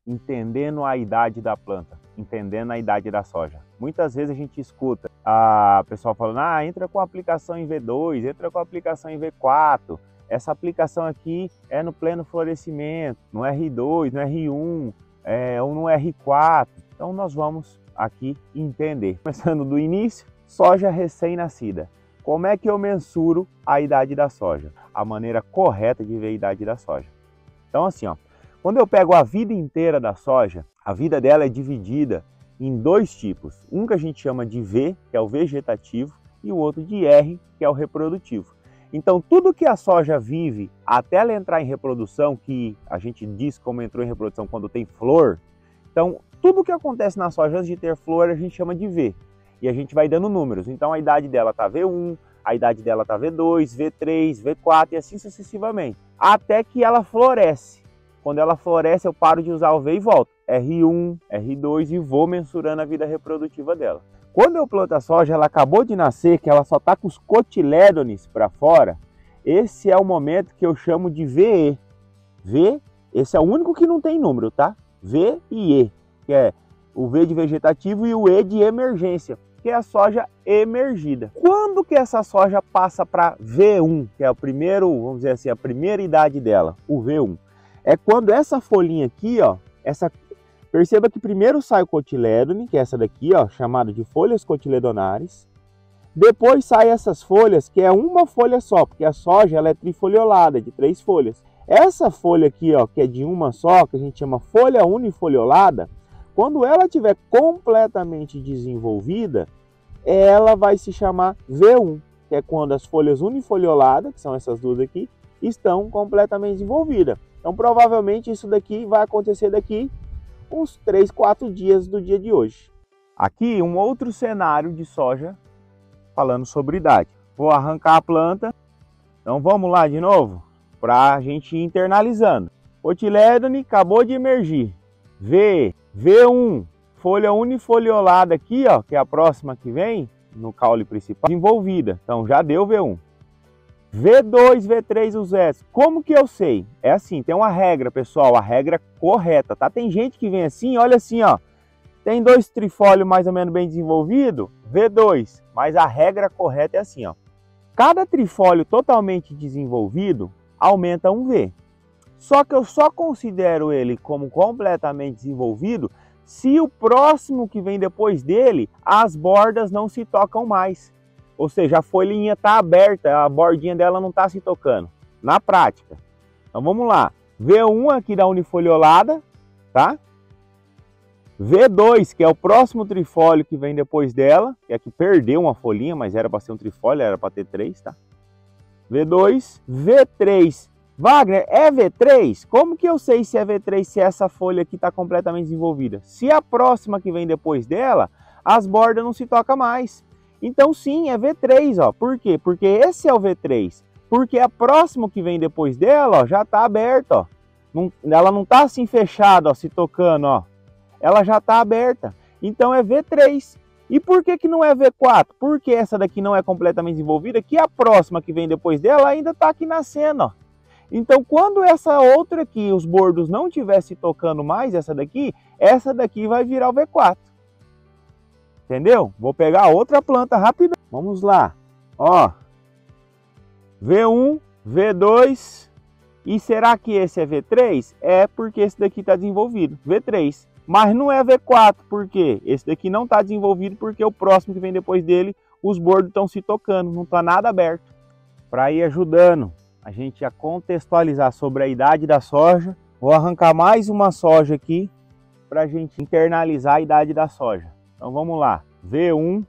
entendendo a idade da planta, entendendo a idade da soja. Muitas vezes a gente escuta a pessoa falando, entra com a aplicação em V2, entra com a aplicação em V4, essa aplicação aqui é no pleno florescimento, no R2, no R1, ou no R4. Então nós vamos aqui entender. Começando do início, soja recém-nascida. Como é que eu mensuro a idade da soja? A maneira correta de ver a idade da soja. Então assim, quando eu pego a vida inteira da soja, a vida dela é dividida em dois tipos. Um que a gente chama de V, que é o vegetativo, e o outro de R, que é o reprodutivo. Então tudo que a soja vive até ela entrar em reprodução, que a gente diz como entrou em reprodução quando tem flor, então tudo que acontece na soja antes de ter flor a gente chama de V. E a gente vai dando números. Então a idade dela está V1, a idade dela está V2, V3, V4 e assim sucessivamente. Até que ela floresce. Quando ela floresce eu paro de usar o V e volto. R1, R2 e vou mensurando a vida reprodutiva dela. Quando eu planto a soja, ela acabou de nascer, que ela só está com os cotilédones para fora. Esse é o momento que eu chamo de VE. V, esse é o único que não tem número, tá? V e E, que é o V de vegetativo e o E de emergência, que é a soja emergida. Quando que essa soja passa para V1, que é o primeiro, vamos dizer assim, a primeira idade dela, o V1? É quando essa folhinha aqui, perceba que primeiro sai o cotilédone, que é essa daqui, chamada de folhas cotiledonares. Depois sai essas folhas, que é uma folha só, porque a soja ela é trifoliolada, de 3 folhas. Essa folha aqui, que é de uma só, que a gente chama folha unifoliolada, quando ela estiver completamente desenvolvida, ela vai se chamar V1, que é quando as folhas unifolioladas, que são essas duas aqui, estão completamente desenvolvidas. Então, provavelmente, isso daqui vai acontecer daqui uns 3, 4 dias do dia de hoje. Aqui, um outro cenário de soja falando sobre idade. Vou arrancar a planta. Então, vamos lá de novo, para a gente ir internalizando. Cotilédone acabou de emergir. V1, folha unifoliolada aqui, que é a próxima que vem, no caule principal, desenvolvida. Então, já deu V1. V2, V3, os S. Como que eu sei? É assim, tem uma regra, pessoal, a regra correta, tá? Tem gente que vem assim, olha assim, tem 2 trifólios mais ou menos bem desenvolvido, V2, mas a regra correta é assim, cada trifólio totalmente desenvolvido aumenta um V. Só que eu só considero ele como completamente desenvolvido se o próximo que vem depois dele, as bordas não se tocam mais. Ou seja, a folhinha está aberta, a bordinha dela não está se tocando, na prática. Então vamos lá, V1 aqui da unifoliolada, tá? V2, que é o próximo trifólio que vem depois dela, que aqui perdeu uma folhinha, mas era para ser um trifólio, era para ter 3, tá? V2, V3. Wagner, é V3? Como que eu sei se é V3 se essa folha aqui está completamente desenvolvida? Se a próxima que vem depois dela, as bordas não se tocam mais. Então sim, é V3, Por quê? Porque esse é o V3. Porque a próxima que vem depois dela, já está aberta, ela não está assim fechada, se tocando, Ela já está aberta. Então é V3. E por que não é V4? Porque essa daqui não é completamente desenvolvida, que a próxima que vem depois dela ainda está aqui nascendo, Então quando essa outra aqui, os bordos não estiver se tocando mais, essa daqui vai virar o V4. Entendeu? Vou pegar outra planta rapidão. Vamos lá. V1, V2. E será que esse é V3? É porque esse daqui está desenvolvido. V3. Mas não é V4. Por quê? Esse daqui não está desenvolvido porque o próximo que vem depois dele, os bordos estão se tocando. Não está nada aberto. Para ir ajudando a gente a contextualizar sobre a idade da soja, vou arrancar mais uma soja aqui para a gente internalizar a idade da soja. Então vamos lá, V1,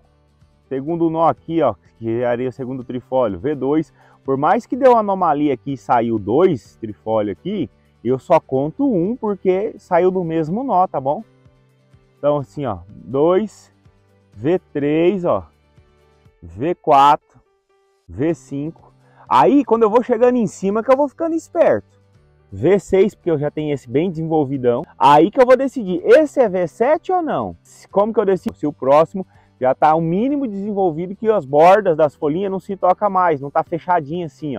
segundo nó aqui, que seria o segundo trifólio, V2, por mais que deu uma anomalia aqui e saiu 2 trifólios aqui, eu só conto 1 porque saiu do mesmo nó, tá bom? Então assim, 2, V3, V4, V5, aí quando eu vou chegando em cima que eu vou ficando esperto. V6, porque eu já tenho esse bem desenvolvidão. Aí que eu vou decidir, esse é V7 ou não? Como que eu decido? Se o próximo já está o mínimo desenvolvido, que as bordas das folhinhas não se tocam mais, não está fechadinho assim,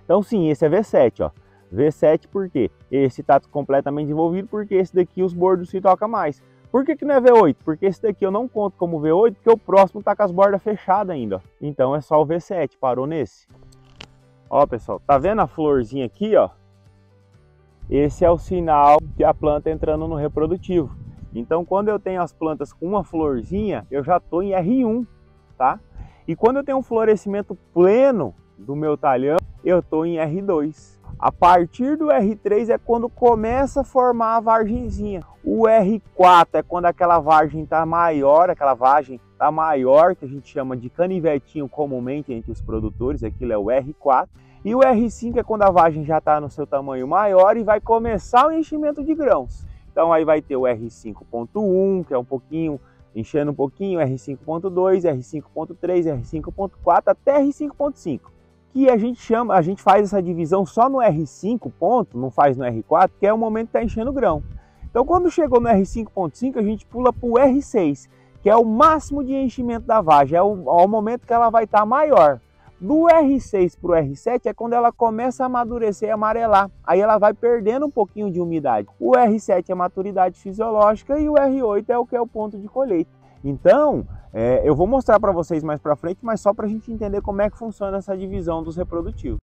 Então sim, esse é V7, V7 por quê? esse está completamente desenvolvido porque esse daqui os bordos se tocam mais. Por que não é V8? Porque esse daqui eu não conto como V8, porque o próximo está com as bordas fechadas ainda. Ó. Então é só o V7, parou nesse. Ó, pessoal, tá vendo a florzinha aqui, ó? Esse é o sinal de a planta entrando no reprodutivo. Então, quando eu tenho as plantas com uma florzinha, eu já estou em R1, tá? E quando eu tenho um florescimento pleno do meu talhão, eu estou em R2. A partir do R3 é quando começa a formar a vargenzinha. O R4 é quando aquela vagem está maior, que a gente chama de canivetinho comumente entre os produtores, aquilo é o R4. E o R5 é quando a vagem já está no seu tamanho maior e vai começar o enchimento de grãos. Então aí vai ter o R5.1, que é um pouquinho, enchendo um pouquinho, R5.2, R5.3, R5.4 até R5.5. Que a gente faz essa divisão só no R5 ponto, não faz no R4, que é o momento que está enchendo o grão. Então quando chegou no R5.5, a gente pula para o R6, que é o máximo de enchimento da vagem, é o momento que ela vai estar maior. Do R6 para o R7 é quando ela começa a amadurecer e amarelar, aí ela vai perdendo um pouquinho de umidade. O R7 é a maturidade fisiológica e o R8 é o que é o ponto de colheita. Então, eu vou mostrar para vocês mais para frente, mas só para a gente entender como é que funciona essa divisão dos reprodutivos.